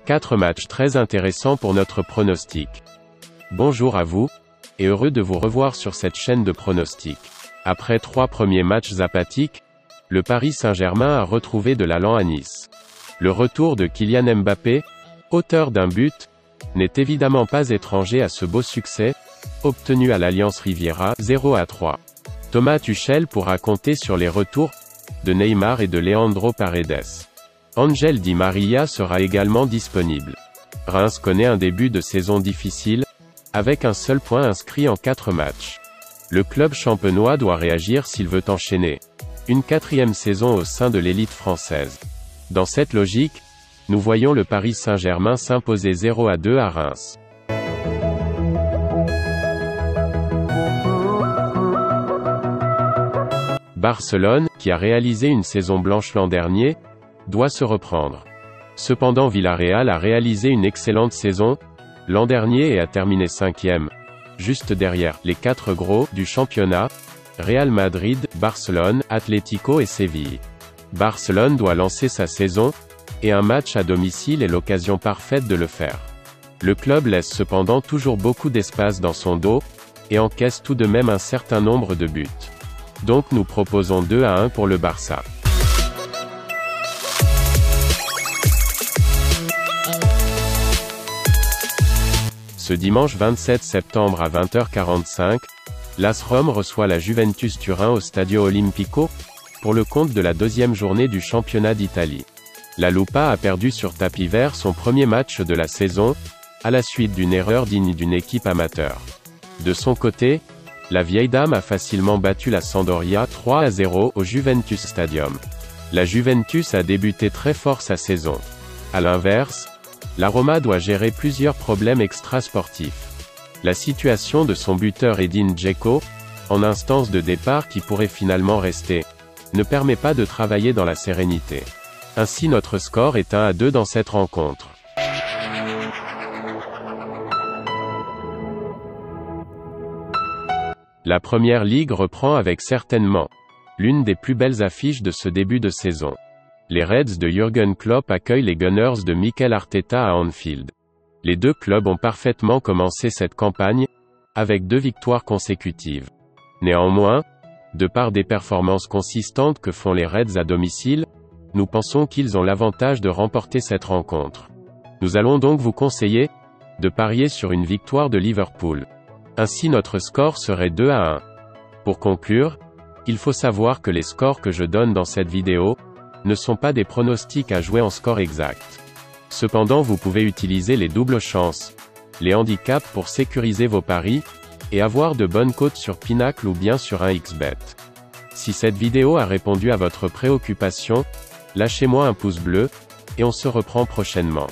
4 matchs très intéressants pour notre pronostic. Bonjour à vous, et heureux de vous revoir sur cette chaîne de pronostic. Après 3 premiers matchs apathiques, le Paris Saint-Germain a retrouvé de l'allant à Nice. Le retour de Kylian Mbappé, auteur d'un but, n'est évidemment pas étranger à ce beau succès, obtenu à l'Alliance Riviera, 0-3. Thomas Tuchel pourra compter sur les retours de Neymar et de Leandro Paredes. Ángel Di María sera également disponible. Reims connaît un début de saison difficile, avec un seul point inscrit en 4 matchs. Le club champenois doit réagir s'il veut enchaîner une 4e saison au sein de l'élite française. Dans cette logique, nous voyons le Paris Saint-Germain s'imposer 0-2 à Reims. Barcelone, qui a réalisé une saison blanche l'an dernier, doit se reprendre. Cependant Villarreal a réalisé une excellente saison l'an dernier et a terminé 5e, juste derrière les 4 gros du championnat, Real Madrid, Barcelone, Atlético et Séville. Barcelone doit lancer sa saison, et un match à domicile est l'occasion parfaite de le faire. Le club laisse cependant toujours beaucoup d'espace dans son dos, et encaisse tout de même un certain nombre de buts. Donc nous proposons 2-1 pour le Barça. Ce dimanche 27 septembre à 20h45, l'AS Rome reçoit la Juventus Turin au Stadio Olimpico, pour le compte de la 2e journée du championnat d'Italie. La Lupa a perdu sur tapis vert son premier match de la saison, à la suite d'une erreur digne d'une équipe amateur. De son côté, la vieille dame a facilement battu la Sampdoria 3-0 au Juventus Stadium. La Juventus a débuté très fort sa saison. À l'inverse, la Roma doit gérer plusieurs problèmes extrasportifs. La situation de son buteur Edin Dzeko, en instance de départ qui pourrait finalement rester, ne permet pas de travailler dans la sérénité. Ainsi notre score est 1-2 dans cette rencontre. La Première Ligue reprend avec certainement l'une des plus belles affiches de ce début de saison. Les Reds de Jürgen Klopp accueillent les Gunners de Mikel Arteta à Anfield. Les deux clubs ont parfaitement commencé cette campagne, avec 2 victoires consécutives. Néanmoins, de par des performances consistantes que font les Reds à domicile, nous pensons qu'ils ont l'avantage de remporter cette rencontre. Nous allons donc vous conseiller de parier sur une victoire de Liverpool. Ainsi notre score serait 2-1. Pour conclure, il faut savoir que les scores que je donne dans cette vidéo ne sont pas des pronostics à jouer en score exact. Cependant vous pouvez utiliser les doubles chances, les handicaps pour sécuriser vos paris, et avoir de bonnes cotes sur Pinacle ou bien sur un xBet. Si cette vidéo a répondu à votre préoccupation, lâchez-moi un pouce bleu, et on se reprend prochainement.